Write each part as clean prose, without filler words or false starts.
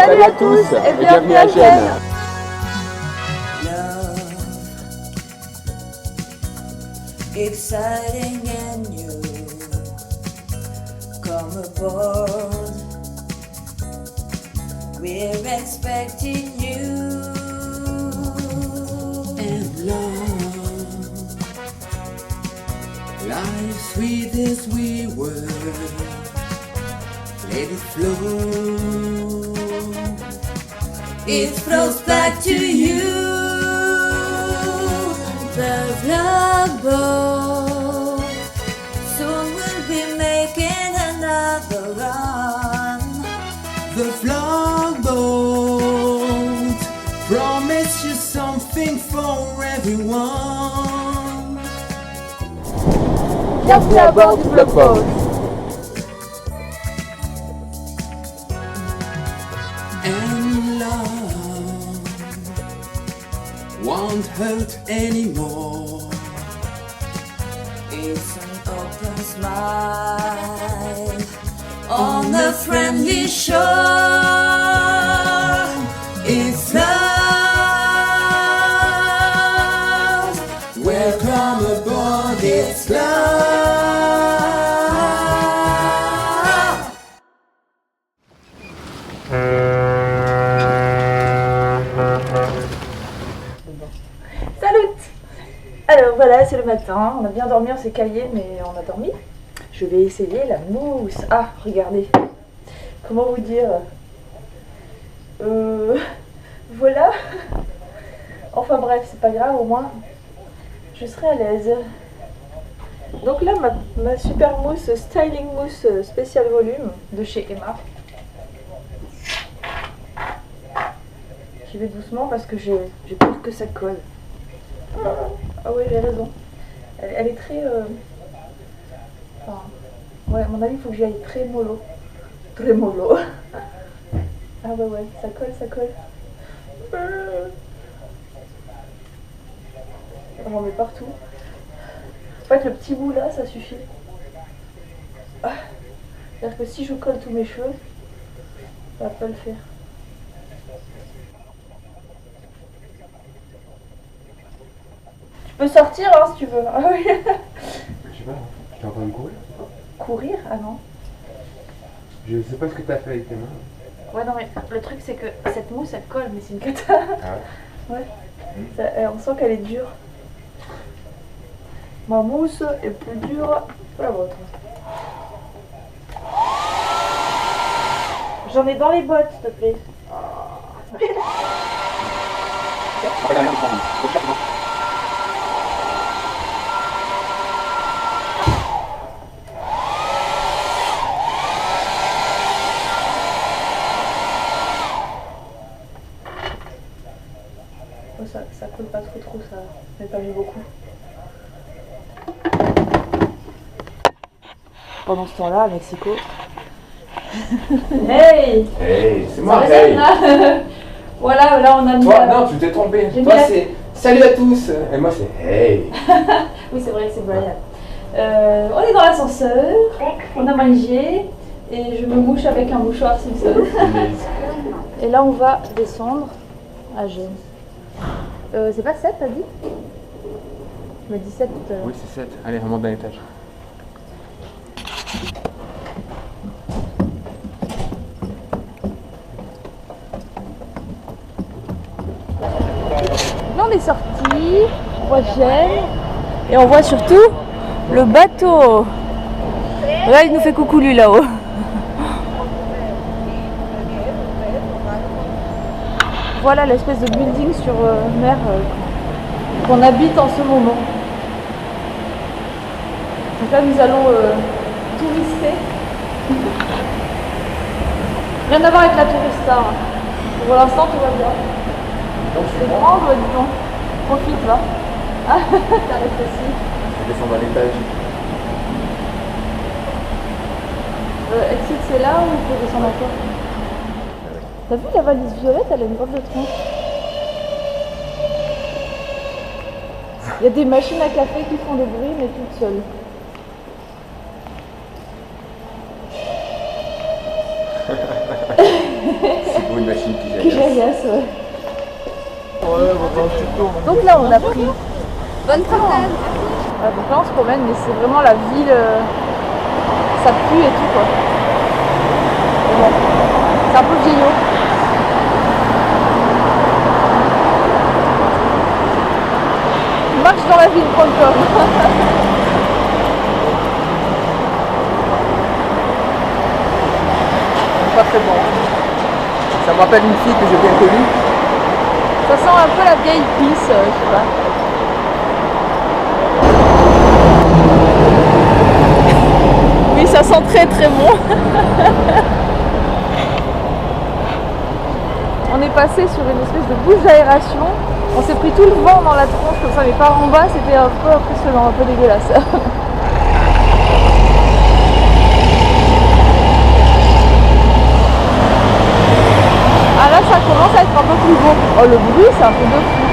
Salut à tous et bienvenue à Gênes. Exciting and new, come aboard, we're expecting you. And love, life sweet as we were, let it flow, it flows back to you. The vlog boat, soon we'll be making another run. The vlog boat, promise you something for everyone. Bienvenue à bord du vlog boat. And love won't hurt anymore. It's an open smile on a friendly shore. It's love. Welcome aboard. It's love. Salut. Alors voilà, c'est le matin, on a bien dormi, on s'est caillé, mais on a dormi. Je vais essayer la mousse. Ah, regardez. Comment vous dire Voilà. Enfin bref, c'est pas grave, au moins je serai à l'aise. Donc là, ma super mousse, styling mousse spécial volume de chez Emma. J'y vais doucement parce que j'ai peur que ça colle. Ah ouais, j'ai raison. Elle est très... Enfin, ouais, à mon avis, il faut que j'y aille très mollo. Très mollo. Ah ouais, ça colle, ça colle. J'en mets partout. En fait, le petit bout là, ça suffit. C'est-à-dire que si je colle tous mes cheveux, ça va pas le faire. Tu peux sortir hein, si tu veux. Ah oui. Je sais pas, tu es en train de courir? Courir? Ah non. Je sais pas ce que tu as fait avec tes mains. Ouais, non, mais le truc c'est que cette mousse elle colle, mais c'est une cata. Ah ouais? Ouais. On sent qu'elle est dure. Ma mousse est plus dure que la vôtre. J'en ai dans les bottes, s'il te plaît. Ça colle pas trop, ça n'est pas mis beaucoup. Pendant ce temps-là, à Mexico. Hey! Hey, c'est moi, Ça hey! résonne, là. Voilà, là on a mis. Toi, non, tu t'es trompé. Toi, c'est salut à tous. Et moi, c'est hey! Oui, c'est vrai, c'est Brian. On est dans l'ascenseur, on a mangé et je me mouche avec un mouchoir Simpson. Et là, on va descendre à Gênes. C'est pas 7, t'as dit? Tu m'as dit 7 tout à l'heure. Oui, c'est 7. Allez, on monte d'un étage. Là, on est sorti, on voit Gênes et on voit surtout le bateau. Là, il nous fait coucou lui là-haut. Voilà l'espèce de building sur mer qu'on habite en ce moment. Donc là, nous allons tourister. Rien à voir avec la tourista. Hein. Pour l'instant, tout va bien. C'est grand, dis donc. Profite, va. Ah, t'as réfléchi. On descend dans l'étage. Exit, c'est là ou il faut descendre encore? T'as vu la valise violette, elle a une robe de tronc. Il y a des machines à café qui font des bruits, mais toutes seules. C'est beau une machine qui Que j'agace, ouais. Donc là, on a pris. Bonne promenade. Voilà, donc là, on se promène, mais c'est vraiment la ville. Ça pue et tout, quoi. Mais bon, c'est un peu vieillot. On marche dans la ville, encore. Pas très bon. Ça me rappelle une fille que j'ai bien connue. Ça sent un peu la vieille pisse, je sais pas. Oui, ça sent très très bon. On est passé sur une espèce de bouche d'aération. On s'est pris tout le vent dans la tronche comme ça, mais par en bas, c'était un peu impressionnant, un peu dégueulasse. Ah là, ça commence à être un peu plus beau. Oh, le bruit, c'est un peu de fou.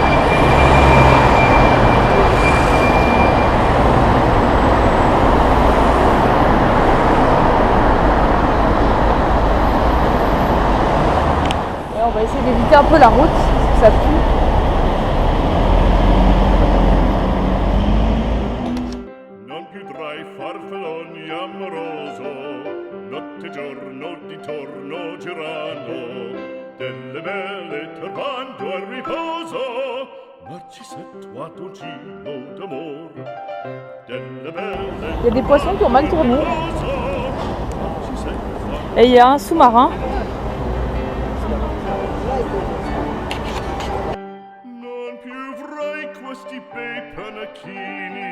Et on va essayer d'éviter un peu la route, parce que ça pue. Non più tra i farfalloni amoroso, notte e giorno di torno girando, delle belle turbando al riposo, Narcissetto a dolcino d'amor, delle belle Il y a des poissons qui ont mal tourné. riposo, Narcissetto Et il y a un sous-marin. non più avrai questi bei panacchini,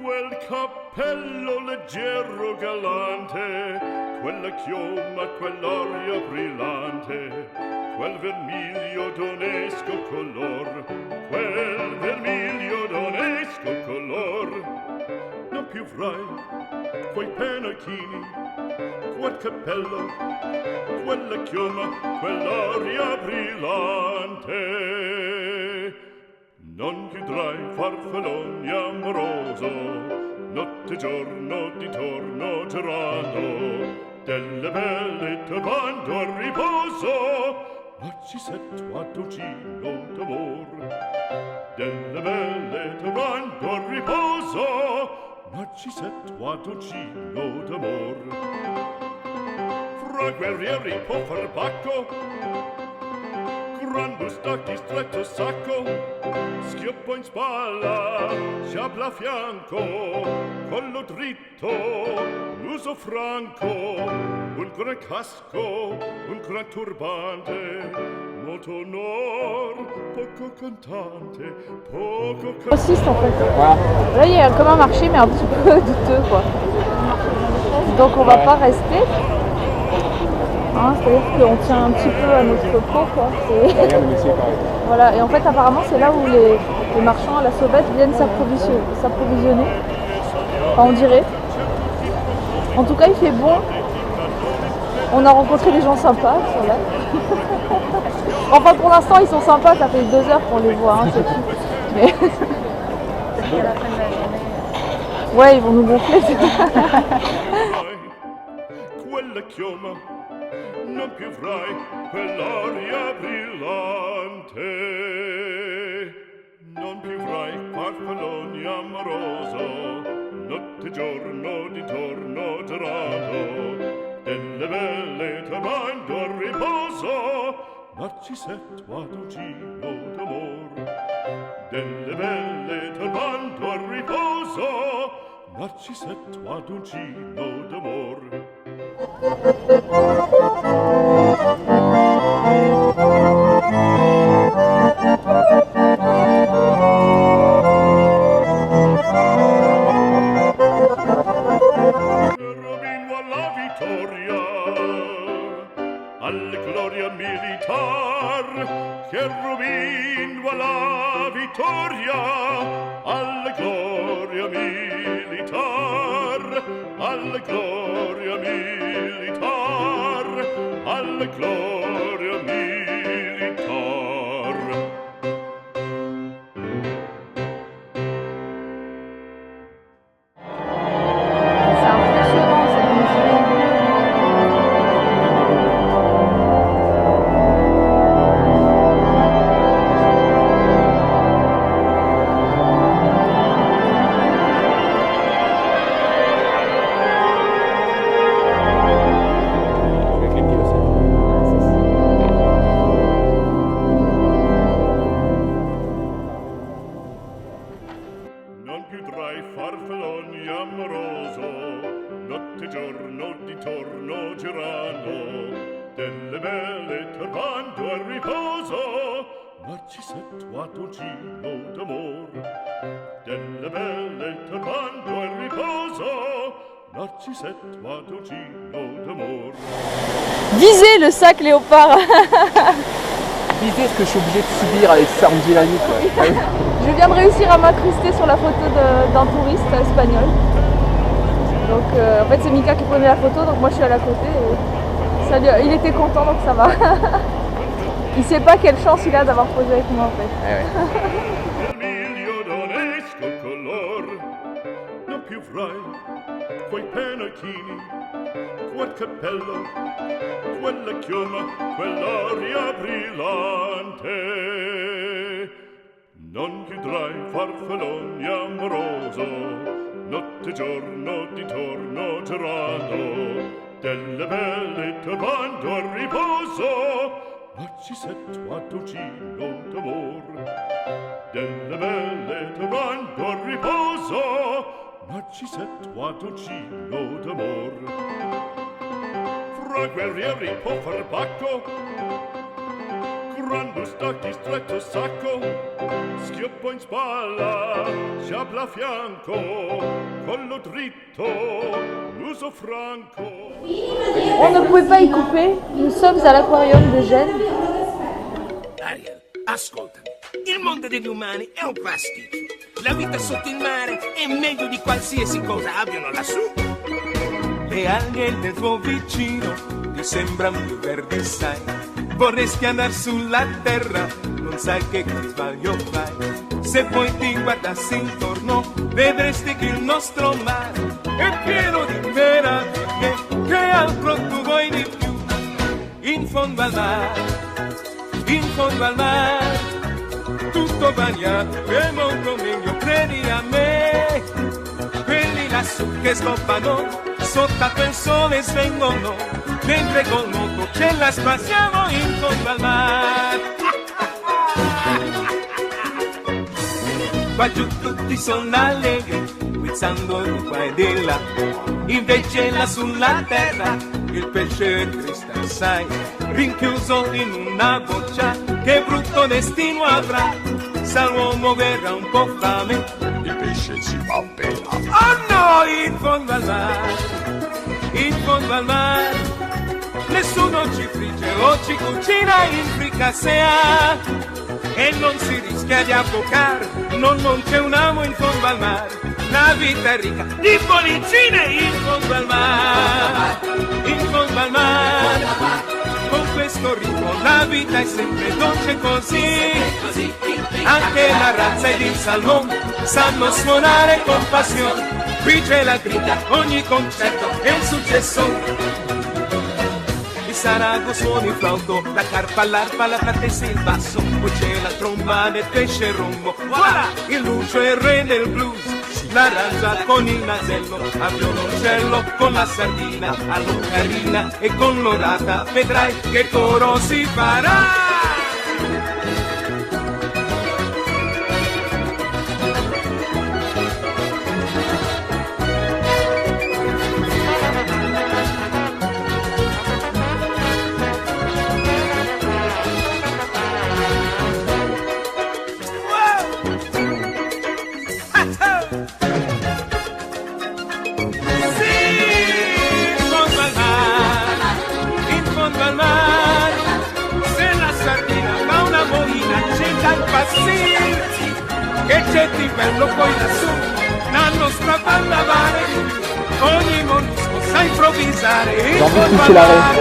quel cappello leggero galante, quella chioma, quell'aria brillante, quel vermiglio d'onesco color, quel vermiglio d'onesco color. Non più avrai quei panacchini, quel cappello, quella chioma, quell'aria brillante. Non chiudrai farfalloni amoroso, notte e giorno di torno girando, delle belle turbando al riposo, Narcissetto a dolcino d'amor, delle belle turbando al riposo, Narcissetto a dolcino d'amor. Fra guerrieri può far bacco, gran bustacchi stretto sacco, schioppo in spalla, sciabla a fianco, collo dritto, muso franco, un gran casco, un gran turbante, molto onor, poco cantante, poco Grossiste en fait. Voilà. Là, il y a comme un marché, mais un petit peu douteux, quoi. Donc on va pas rester. Hein, c'est-à-dire qu'on tient un petit peu à notre peau, quoi. Rien de laisser pareil. Voilà, et en fait apparemment c'est là où les marchands à la sauvette viennent s'approvisionner. Enfin on dirait. En tout cas il fait bon. On a rencontré des gens sympas sur là. Enfin pour l'instant ils sont sympas, ça fait 2 heures qu'on les voit, hein, c'est tout. Mais... Ouais, ils vont nous gonfler. quella chioma, non più avrai quell'aria brillante, non più avrai farfalloni amoroso, notte e giorno di torno girando, delle belle turbando al riposo, Narcissetto a dolcino d'amor, delle belle turbando al riposo, Narcissetto a dolcino d'amor. Cherubino alla vittoria, alla gloria militar, cherubino alla vittoria, alla gloria militar, alla gloria militar, alla gloria militar. C'est impressionnant cette musique. mattuccino d'amor, delle belle turbando il riposo, Narcisette mattuccino d'amor. Visez le sac léopard. Viser ce que je suis obligé de subir avec ça en dynamique. Ouais. Je viens de réussir à m'incruster sur la photo d'un touriste espagnol. Donc en fait c'est Mika qui prenait la photo, donc moi je suis à la côté. Et il était content, donc ça va. Il sait pas quelle chance il a d'avoir posé avec moi en fait. Del miglio d'onesto color, non più frai quei pennacchini, quel cappello, quella chioma, quell'aria brillante. Non chiudrai farfalloni amoroso, notte e giorno di torno girando, delle belle turbando al riposo, Narcisette mattuccino d'amor, delle belle turbando al riposo, Narcisette mattuccino d'amor. Fra guerrieri può far pacco, grande stacchi stretto sacco, schioppo in spalla, sciabla a fianco, collo dritto, muso franco. On ne pouvait pas y couper, nous sommes à l'aquarium de Gênes. Ariel, ascoltami. Il mondo degli umani è un pasticcio. La vita sotto il mare è meglio di qualsiasi cosa abbiano lassù. Le alghe del tuo vicino ti sembrano più verdi, sai. Vorresti andare sulla terra, non sai che sbaglio fai. Se poi ti guardassi intorno, vedresti che il nostro mare è pieno di meraviglie. Che altro tu vuoi di più? In fondo al mare, in fondo al mare, tutto bagnato è molto meglio, credi a me. Quelli lassù che scoppano, sotto il sole svengono, mentre col moto ce la spaziamo in fondo al mare. Qua giù tutti sono allegri, guizzando di qua e di là. Invece là sulla terra il pesce è triste, sai, rinchiuso in una boccia, che brutto destino avrà. Se l'uomo verrà un po' fame, il pesce si fa pena. Oh no, in fondo al mare, in fondo al mare, nessuno ci frigge o ci cucina in fricassea, e non si rischia di affocare, non c'è un amo in fondo al mare. La vita è ricca di bollicine in fondo al mare, in fondo al mare. Con questo ritmo la vita è sempre dolce così. Anche la razza ed il salmone sanno suonare con passione. Qui c'è la grida, ogni concerto è un successo. Il sarago suona il flauto, la carpa, l'arpa, la platessa e il basso. Poi c'è la tromba del pesce rombo. Voilà, il lucio è il re del blues. L'arrangia con il nasello, a violoncello, con la sardina, all'ocarina e con l'orata. Vedrai che coro si farà. Che c'è di bello poi lassù, la nostra banda vale, ogni mollusco sa improvvisare in fondo al mare,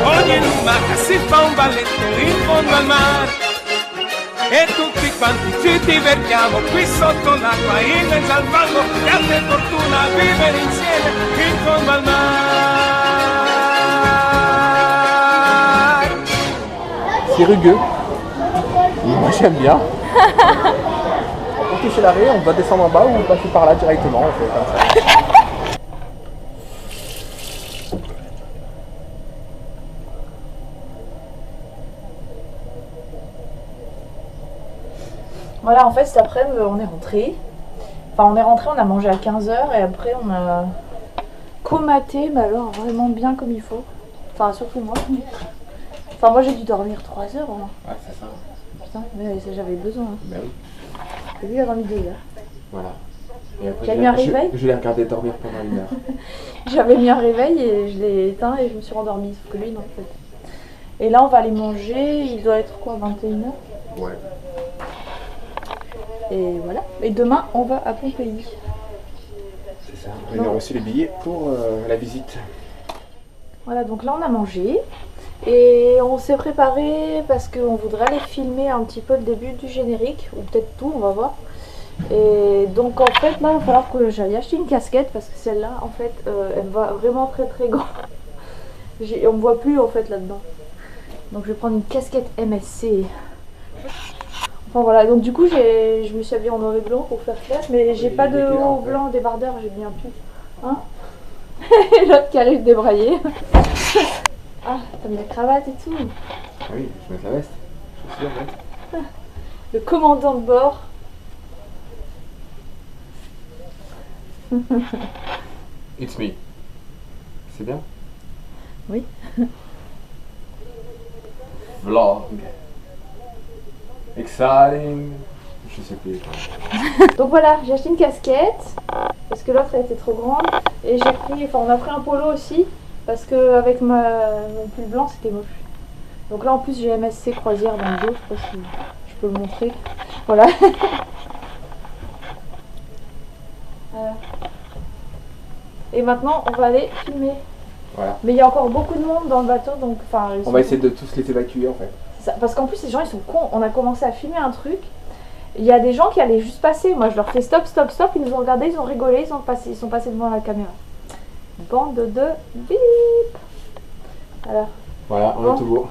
ogni lumaca si fa un balletto in fondo al mare, e tutti quanti ci divertiamo qui sotto l'acqua, in mezzo al fango, e a te fortuna vivere insieme in fondo al mare. C'est rugueux. Moi j'aime bien. Pour toucher l'arrêt, on va descendre en bas ou passer par là directement, on fait comme ça. Voilà, en fait cet après-midi on est rentré. Enfin on est rentré, on a mangé à 15h et après on a comaté, mais alors vraiment bien comme il faut. Enfin surtout moi. Enfin moi j'ai dû dormir 3 heures au moins. Ouais, c'est ça. Putain, mais ça, j'avais besoin. Hein. Bah oui. J'ai vu, il a dormi 2 heures. Voilà. Et après, T'as mis un réveil? Je l'ai regardé dormir pendant 1 heure. J'avais mis un réveil et je l'ai éteint et je me suis rendormie. Sauf que lui, non, en fait. Et là, on va aller manger. Il doit être quoi, 21h? Ouais. Et voilà. Et demain, on va à Pompéi. C'est ça. On a reçu les billets pour la visite. Voilà, donc là, on a mangé. Et on s'est préparé parce qu'on voudrait aller filmer un petit peu le début du générique. Ou peut-être tout, on va voir. Et donc en fait là il va falloir que j'aille acheter une casquette parce que celle-là en fait elle va vraiment très très grand. On me voit plus en fait là-dedans. Donc je vais prendre une casquette MSC. Enfin voilà, donc du coup je me suis habillée en noir et blanc pour faire classe, mais j'ai pas de haut blanc débardeur, j'ai bien pu. Hein. Et l'autre qui allait se débrailler. Ah, t'as mis la cravate et tout. Ah oui, je vais mettre la veste. Je suis sûr, ouais. Le commandant de bord. It's me. C'est bien? Oui. Vlog. Exciting. Je sais plus. Donc voilà, j'ai acheté une casquette parce que l'autre elle était trop grande et j'ai pris, enfin on a pris un polo aussi parce que avec mon pull blanc c'était moche. Donc là en plus j'ai MSC croisière dans le dos, je sais pas si je peux le montrer. Voilà. Voilà. Et maintenant on va aller filmer. Voilà. Mais il y a encore beaucoup de monde dans le bateau donc enfin. On va essayer de tous les évacuer en fait. Ça, parce qu'en plus les gens ils sont cons, on a commencé à filmer un truc. Il y a des gens qui allaient juste passer, moi je leur fais stop, stop, stop, ils nous ont regardé, ils ont rigolé, ils sont passés devant la caméra. Bande de bip. Alors, Voilà, on bon. est tout beau.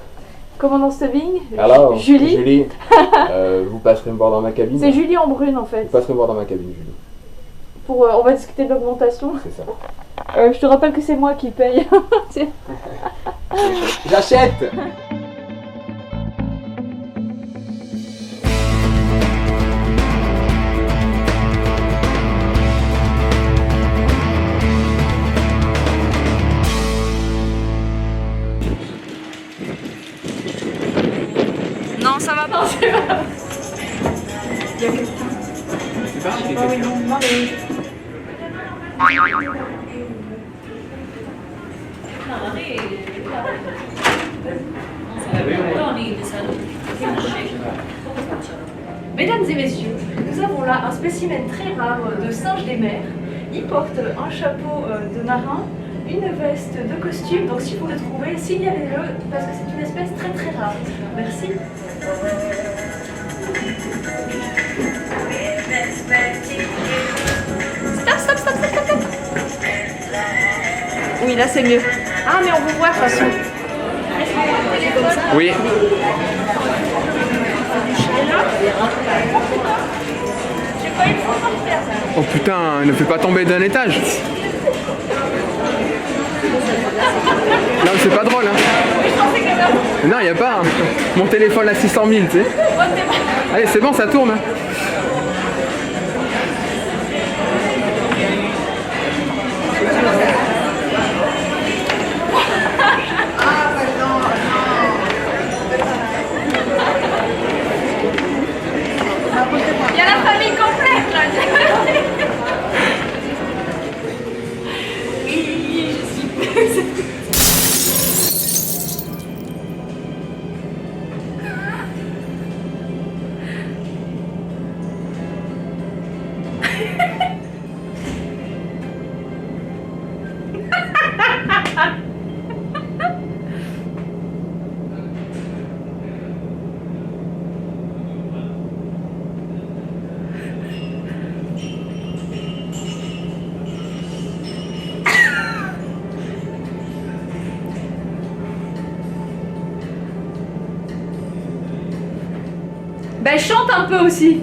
Commandant Stubbing, Alors, Julie. vous passerez me voir dans ma cabine. C'est Julie en brune en fait. Vous passerez me voir dans ma cabine, Julie. Pour, on va discuter de l'augmentation. C'est ça. Je te rappelle que c'est moi qui paye. J'achète. Non, ça va pas. Il y a quelqu'un. C'est pas Ah oui, non, non, mais... Mesdames et messieurs, nous avons là un spécimen très rare de singe des mers. Il porte un chapeau de marin, une veste de costume, donc si vous le trouvez, signalez-le parce que c'est une espèce très très rare. Merci. Stop, stop, stop, stop, stop, stop. Oui, là c'est mieux. Ah, mais on vous voit de toute façon. Oui. Oh putain, ne fais pas tomber d'un étage. Non, mais c'est pas drôle, hein. Non, y a pas. Hein. Mon téléphone à 600 000, tu sais. Allez, c'est bon, ça tourne. Il y a la famille complète là. Ben chante un peu aussi.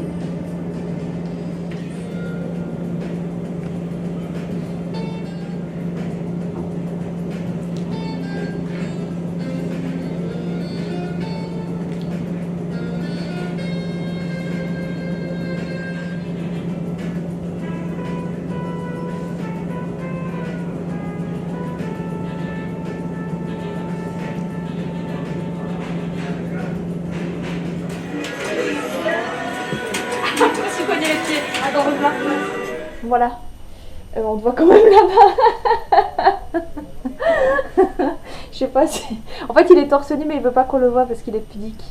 Voilà. On te voit quand même là-bas. Je sais pas si... En fait, il est torse nu, mais il veut pas qu'on le voit parce qu'il est pudique.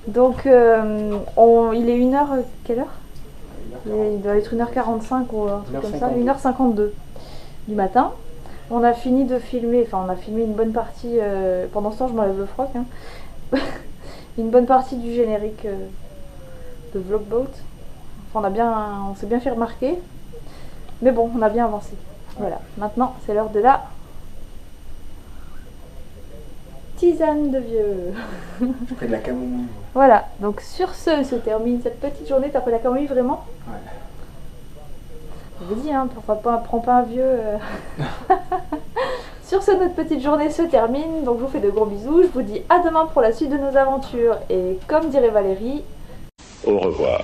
Donc, il est 1h... Quelle heure? Il doit être 1h45 ou un truc comme ça. 1h52 du matin. On a fini de filmer, enfin on a filmé une bonne partie, pendant ce temps je m'enlève le froc, hein. Une bonne partie du générique de Vlogboat. Enfin on s'est bien fait remarquer, mais bon on a bien avancé. Voilà, maintenant c'est l'heure de la tisane de vieux. Je fais de la camomille. Voilà, donc sur ce se termine cette petite journée. T'as pris la camomille vraiment? Ouais. Je vous dis, hein, prends pas un vieux. Sur ce, notre petite journée se termine. Donc je vous fais de gros bisous. Je vous dis à demain pour la suite de nos aventures. Et comme dirait Valérie, Au revoir.